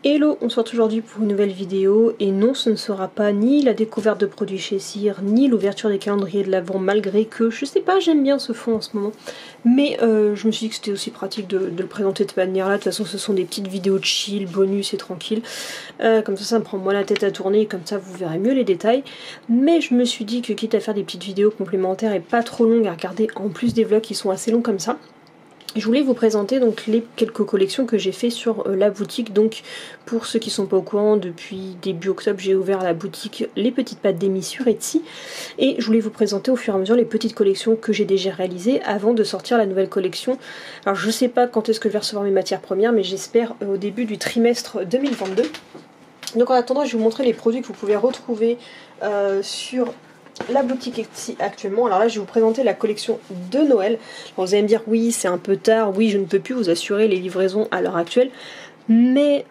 Hello, on se retrouve aujourd'hui pour une nouvelle vidéo et non, ce ne sera pas ni la découverte de produits chez Cire ni l'ouverture des calendriers de l'Avent, malgré que je sais pas, j'aime bien ce fond en ce moment, mais je me suis dit que c'était aussi pratique de le présenter de cette manière là. De toute façon ce sont des petites vidéos de chill, bonus et tranquille, comme ça me prend moins la tête à tourner, comme ça vous verrez mieux les détails. Mais je me suis dit que quitte à faire des petites vidéos complémentaires et pas trop longues à regarder, en plus des vlogs qui sont assez longs comme ça, je voulais vous présenter donc les quelques collections que j'ai fait sur la boutique. Donc pour ceux qui sont pas au courant, depuis début octobre j'ai ouvert la boutique Les Petites Pattes d'Amy sur Etsy, et je voulais vous présenter au fur et à mesure les petites collections que j'ai déjà réalisées avant de sortir la nouvelle collection. Alors je sais pas quand est-ce que je vais recevoir mes matières premières, mais j'espère au début du trimestre 2022. Donc en attendant, je vais vous montrer les produits que vous pouvez retrouver sur la boutique Etsy actuellement. Alors là je vais vous présenter la collection de Noël. Alors vous allez me dire oui c'est un peu tard, oui je ne peux plus vous assurer les livraisons à l'heure actuelle, mais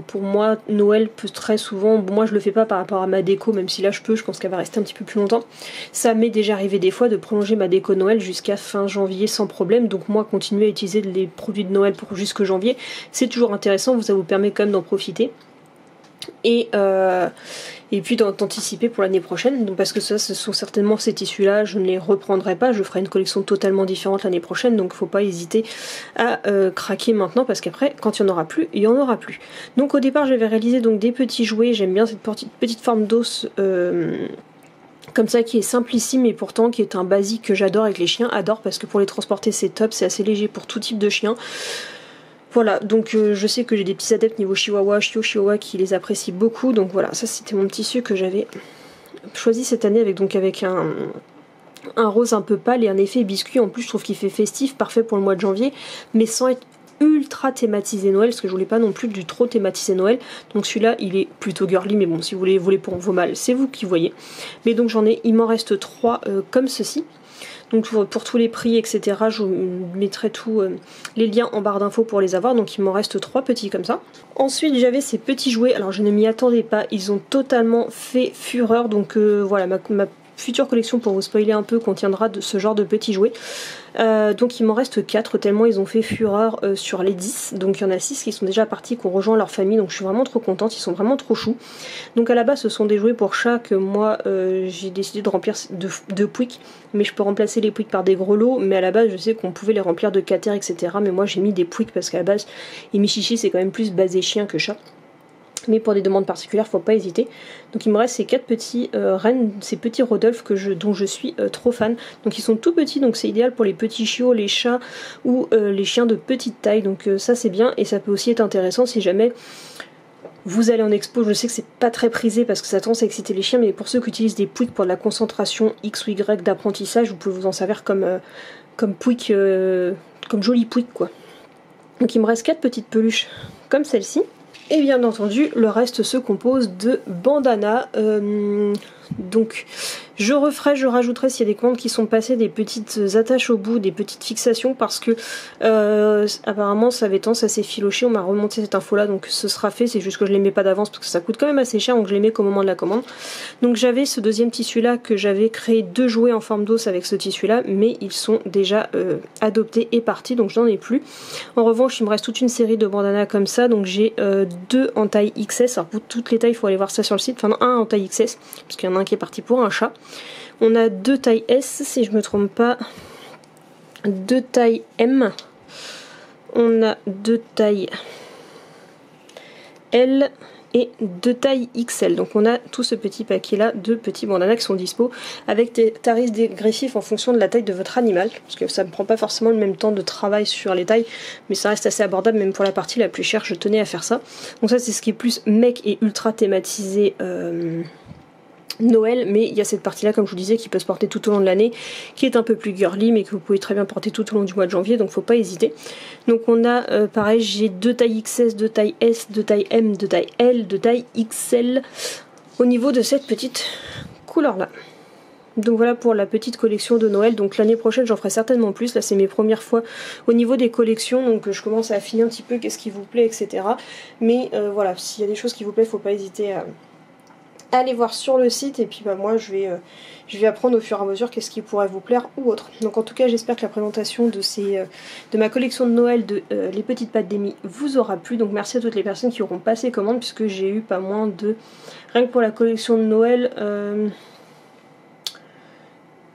pour moi Noël peut très souvent, bon, moi je le fais pas par rapport à ma déco, même si là je peux, je pense qu'elle va rester un petit peu plus longtemps. Ça m'est déjà arrivé des fois de prolonger ma déco Noël jusqu'à fin janvier sans problème, donc moi continuer à utiliser les produits de Noël pour jusque janvier, c'est toujours intéressant, ça vous permet quand même d'en profiter. Et puis d'anticiper pour l'année prochaine, donc parce que ça ce sont certainement ces tissus là, je ne les reprendrai pas, je ferai une collection totalement différente l'année prochaine, donc faut pas hésiter à craquer maintenant, parce qu'après quand il n'y en aura plus, il y en aura plus. Donc au départ j'avais réalisé donc des petits jouets, j'aime bien cette petite forme d'os comme ça qui est simplissime et pourtant qui est un basique que j'adore et que les chiens adorent, parce que pour les transporter c'est top, c'est assez léger pour tout type de chien. Voilà, donc je sais que j'ai des petits adeptes niveau chihuahua, chihuahua qui les apprécient beaucoup, donc voilà, ça c'était mon tissu que j'avais choisi cette année avec un rose un peu pâle et un effet biscuit. En plus je trouve qu'il fait festif, parfait pour le mois de janvier, mais sans être ultra thématisé Noël, parce que je voulais pas non plus du trop thématisé Noël. Donc celui-là il est plutôt girly, mais bon si vous voulez pour vos mâles, c'est vous qui voyez. Mais donc il m'en reste 3 comme ceci. Donc pour tous les prix etc, je vous mettrai tous les liens en barre d'infos pour les avoir. Donc il m'en reste 3 petits comme ça. Ensuite j'avais ces petits jouets, alors je ne m'y attendais pas, ils ont totalement fait fureur. Donc voilà, ma future collection, pour vous spoiler un peu, contiendra de ce genre de petits jouets. Donc il m'en reste 4 tellement ils ont fait fureur sur les 10. Donc il y en a 6 qui sont déjà partis, qui ont rejoint leur famille, donc je suis vraiment trop contente, ils sont vraiment trop choux. Donc à la base ce sont des jouets pour chats que moi j'ai décidé de remplir de Pouic, mais je peux remplacer les Pouic par des grelots, mais à la base je sais qu'on pouvait les remplir de Cater etc, mais moi j'ai mis des Pouic parce qu'à la base Emichichi c'est quand même plus basé chien que chat. Mais pour des demandes particulières, faut pas hésiter. Donc il me reste ces 4 petits rennes, ces petits Rodolphe dont je suis trop fan. Donc ils sont tout petits, donc c'est idéal pour les petits chiots, les chats ou les chiens de petite taille. Donc ça c'est bien, et ça peut aussi être intéressant si jamais vous allez en expo. Je sais que c'est pas très prisé parce que ça tend à exciter les chiens, mais pour ceux qui utilisent des Pouic pour de la concentration X ou Y d'apprentissage, vous pouvez vous en servir comme Pouic, comme joli Pouic quoi. Donc il me reste 4 petites peluches comme celle-ci. Et bien entendu, le reste se compose de bandanas. Donc je rajouterai s'il y a des commandes qui sont passées des petites attaches au bout, des petites fixations, parce que apparemment ça avait tendance à s'effilocher. On m'a remonté cette info là, donc ce sera fait. C'est juste que je les mets pas d'avance parce que ça coûte quand même assez cher, donc je les mets qu'au moment de la commande. Donc j'avais ce deuxième tissu là que j'avais créé 2 jouets en forme d'os avec ce tissu là, mais ils sont déjà adoptés et partis, donc je n'en ai plus. En revanche il me reste toute une série de bandanas comme ça, donc j'ai 2 en taille XS. Alors pour toutes les tailles il faut aller voir ça sur le site, enfin non, un en taille XS parce qu'il y en a un qui est parti pour un chat. On a 2 tailles S si je me trompe pas, 2 tailles M, on a 2 tailles L et 2 tailles XL. Donc on a tout ce petit paquet là de petits bandanas qui sont dispo avec des tarifs dégressifs en fonction de la taille de votre animal, parce que ça ne prend pas forcément le même temps de travail sur les tailles, mais ça reste assez abordable même pour la partie la plus chère. Je tenais à faire ça. Donc ça c'est ce qui est plus mec et ultra thématisé Noël, mais il y a cette partie là comme je vous disais qui peut se porter tout au long de l'année, qui est un peu plus girly mais que vous pouvez très bien porter tout au long du mois de janvier, donc faut pas hésiter. Donc on a pareil, j'ai 2 tailles XS, 2 tailles S, 2 tailles M, 2 tailles L, 2 tailles XL au niveau de cette petite couleur là. Donc voilà pour la petite collection de Noël. Donc l'année prochaine j'en ferai certainement plus. Là c'est mes premières fois au niveau des collections, donc je commence à affiner un petit peu qu'est-ce qui vous plaît etc. Mais voilà, s'il y a des choses qui vous plaisent, faut pas hésiter allez voir sur le site et puis bah moi je vais apprendre au fur et à mesure qu'est-ce qui pourrait vous plaire ou autre. Donc en tout cas j'espère que la présentation de ma collection de Noël de les petites pâtes d'Emmy vous aura plu. Donc merci à toutes les personnes qui auront passé commande puisque j'ai eu pas moins de, rien que pour la collection de Noël,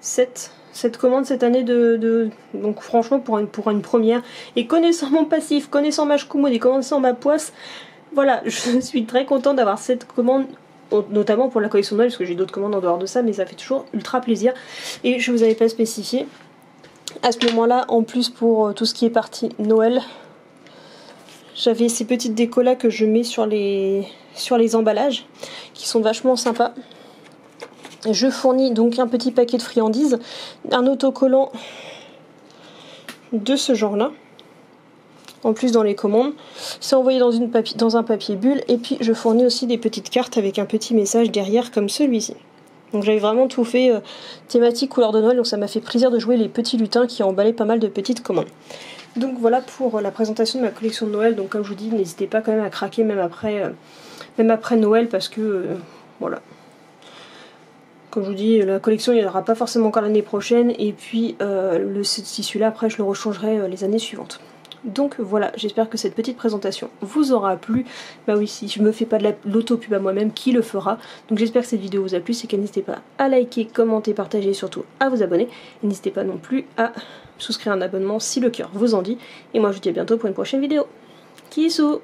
7 commandes cette année donc franchement pour une première. Et connaissant mon passif, connaissant ma Shkumoun et connaissant ma poisse, voilà, je suis très contente d'avoir cette commande, notamment pour la collection de Noël, parce que j'ai d'autres commandes en dehors de ça, mais ça fait toujours ultra plaisir. Et je vous avais pas spécifié. À ce moment-là, en plus pour tout ce qui est partie Noël, j'avais ces petites décos là que je mets sur les emballages, qui sont vachement sympas. Je fournis donc un petit paquet de friandises, un autocollant de ce genre-là. En plus dans les commandes, c'est envoyé dans un papier bulle et puis je fournis aussi des petites cartes avec un petit message derrière comme celui-ci. Donc j'avais vraiment tout fait thématique couleur de Noël, donc ça m'a fait plaisir de jouer les petits lutins qui ont emballé pas mal de petites commandes. Donc voilà pour la présentation de ma collection de Noël. Donc comme je vous dis, n'hésitez pas quand même à craquer même après Noël parce que voilà. Comme je vous dis, la collection il n'y en aura pas forcément encore l'année prochaine et puis ce tissu-là après je le rechangerai les années suivantes. Donc voilà, j'espère que cette petite présentation vous aura plu. Bah oui, si je me fais pas de l'autopub à moi-même, qui le fera? Donc j'espère que cette vidéo vous a plu, c'est qu'elle n'hésitez pas à liker, commenter, partager et surtout à vous abonner. Et n'hésitez pas non plus à souscrire un abonnement si le cœur vous en dit. Et moi je vous dis à bientôt pour une prochaine vidéo. Kissou!